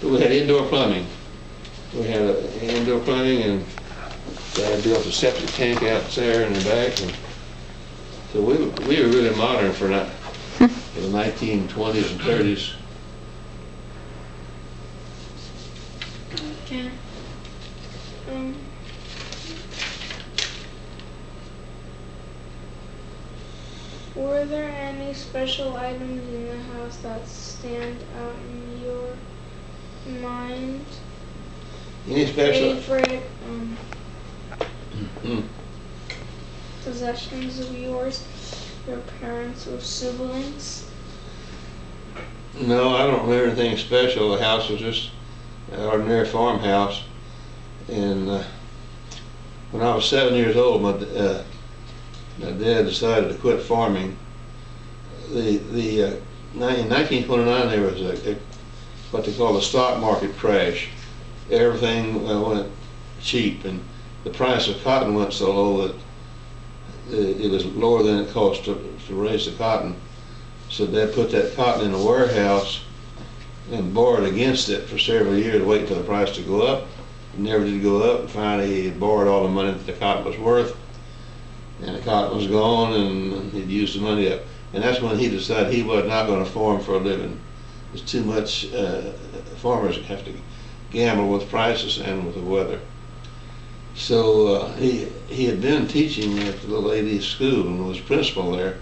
But we had indoor plumbing. We had indoor plumbing, and Dad built a septic tank out there in the back. And so we were really modern for the 1920s and 30s. Okay. Were there any special items in the house that stand out in your mind? Any special? Favorite possessions of yours, your parents or siblings? No, I don't remember anything special. The house was just an ordinary farmhouse. And when I was 7 years old, my dad decided to quit farming. In 1929 there was what they call the stock market crash. Everything went cheap, and the price of cotton went so low that it was lower than it cost to raise the cotton. So Dad put that cotton in a warehouse and borrowed against it for several years, waiting for the price to go up. It never did go up, and finally he borrowed all the money that the cotton was worth, and the cotton was gone, and he'd used the money up. And that's when he decided he was not going to farm for a living. There's too much, farmers have to gamble with prices and with the weather. So he had been teaching at the little AD school and was principal there.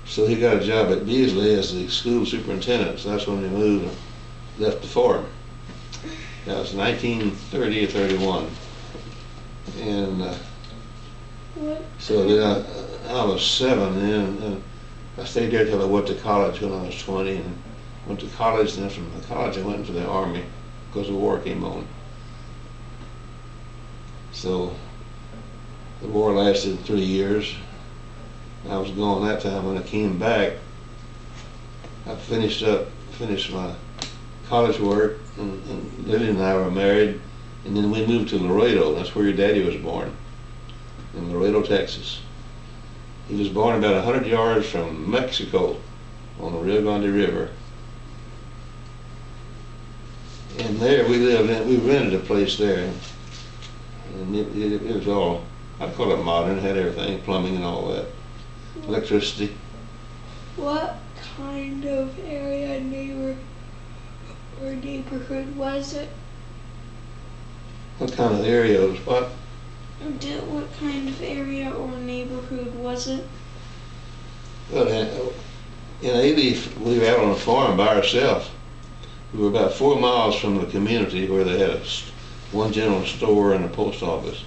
So he got a job at Beasley as the school superintendent. So that's when he moved and left the farm. That was 1930 or 31. And so then I was 7 then, and I stayed there till I went to college when I was 20, and went to college. And then from the college I went into the Army because the war came on. So the war lasted 3 years. I was gone that time. When I came back, I finished my college work, and Lily and I were married, and then we moved to Laredo. That's where your daddy was born, in Laredo, Texas. He was born about 100 yards from Mexico on the Rio Grande River. And there we lived, we rented a place there. And it was all, I'd call it modern, it had everything, plumbing and all that, electricity. What kind of area, neighborhood was it? What kind of area was what? What kind of area or neighborhood was it? Well, in 80, we were out on a farm by ourselves. We were about 4 miles from the community where they had one general store and a post office.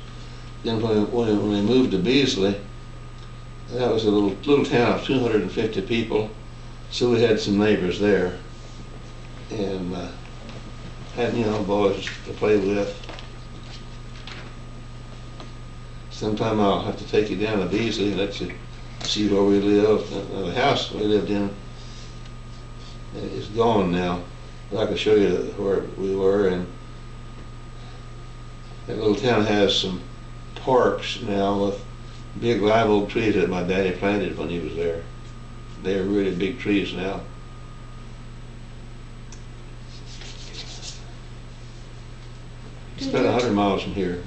Then when we moved to Beasley, that was a little town of 250 people, so we had some neighbors there, and had boys to play with. Sometime I'll have to take you down to Beasley and let you see where we live. The house we lived in is gone now, but I can show you where we were. And that little town has some parks now with big live oak trees that my daddy planted when he was there. They're really big trees now. It's about 100 miles from here.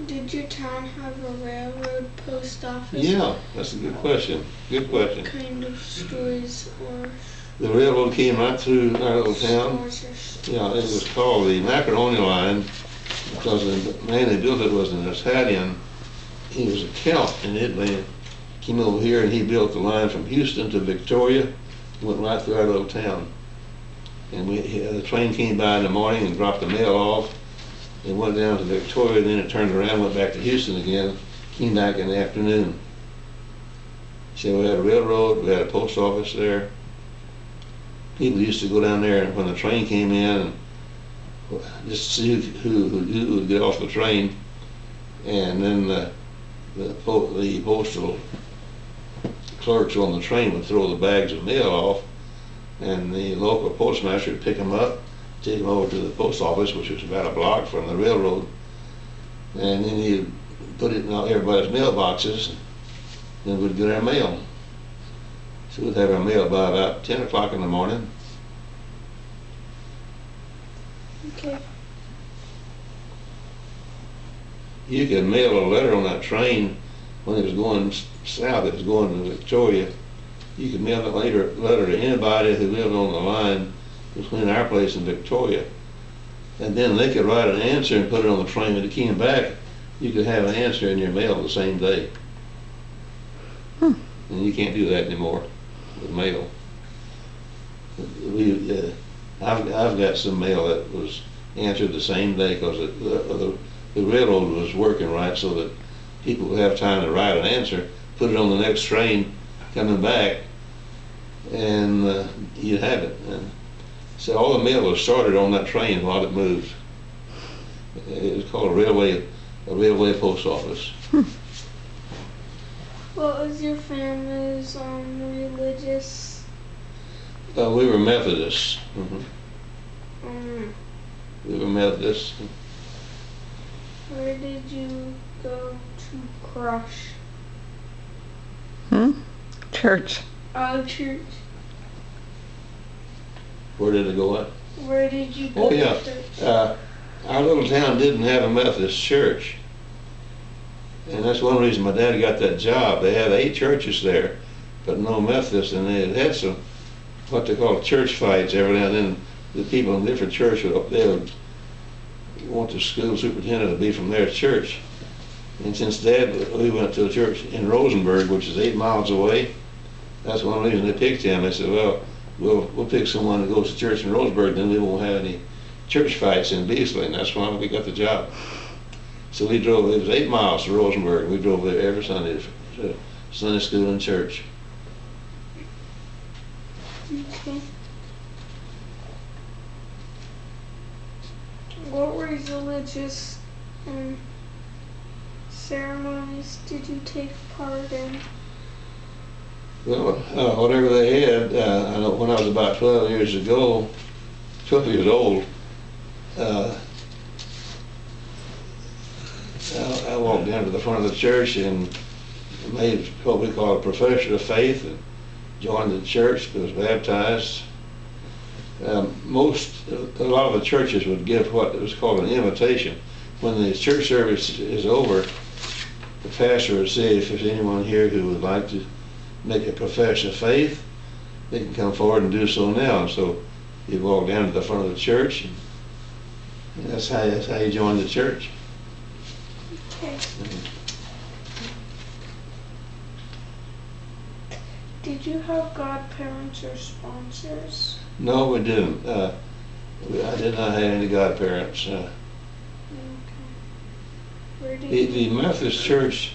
Did your town have a railroad post office? Yeah, that's a good question. Good question. What kind of stores or? The railroad came right through our little town. Yeah, it was called the Macaroni Line because the man that built it was an Italian. He was a Celt in Italy. Came over here and he built the line from Houston to Victoria. Went right through our little town. And the train came by in the morning and dropped the mail off. It went down to Victoria, then it turned around, went back to Houston again, came back in the afternoon. So we had a railroad, we had a post office there. People used to go down there when the train came in, and just see who would get off the train. And then the postal clerks on the train would throw the bags of mail off, and the local postmaster would pick them up, take them over to the post office, which was about a block from the railroad, and then he'd put it in everybody's mailboxes, and then we'd get our mail. So we'd have our mail by about 10 o'clock in the morning. Okay. You could mail a letter on that train when it was going south, it was going to Victoria. You could mail that letter to anybody who lived on the line between our place and Victoria. And then they could write an answer and put it on the train. When it came back, you could have an answer in your mail the same day. And you can't do that anymore with mail. I've got some mail that was answered the same day because the railroad was working right so that people would have time to write an answer, put it on the next train coming back, and you'd have it. And so all the mail was started on that train while it moved. It was called a railway post office. What was your family's religious? We were Methodists. Um, We were Methodists. where did you go to crush? Church. Oh, church. Where did it go at? Where did you go Oh yeah, to church? our little town didn't have a Methodist church, and that's one reason my dad got that job. They had 8 churches there, but no Methodists, and they had some what they call church fights every now and then. The people in different churches they would want the school superintendent to be from their church. And since we went to a church in Rosenberg, which is 8 miles away, that's one reason they picked him. They said, well, we'll pick someone that goes to church in Rosenberg, then we won't have any church fights in Beasley, and that's why we got the job. So we drove, it was 8 miles to Rosenberg. We drove there every Sunday to Sunday school and church. Okay. What religious ceremonies did you take part in? Well, whatever they had, I know when I was about 12 years old, I walked down to the front of the church and made what we call a profession of faith and joined the church, was baptized. A lot of the churches would give what was called an invitation. When the church service is over, the pastor would say if there's anyone here who would like to make a profession of faith, they can come forward and do so now. And so you walk down to the front of the church, and that's how you join the church. Okay. Did you have godparents or sponsors? No, we didn't. I did not have any godparents. Okay. Where did The Methodist Church,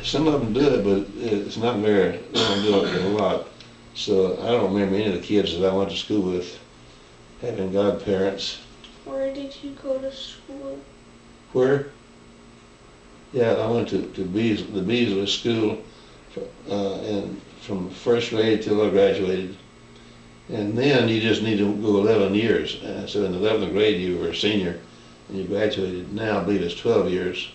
some of them do it, but it's not very, they don't do it a lot. So I don't remember any of the kids that I went to school with having godparents. Where did you go to school? Where? Yeah, I went to the Beasley School, and from first grade till I graduated. And then you just need to go 11 years. So in the 11th grade you were a senior and you graduated. Now I believe it's 12 years.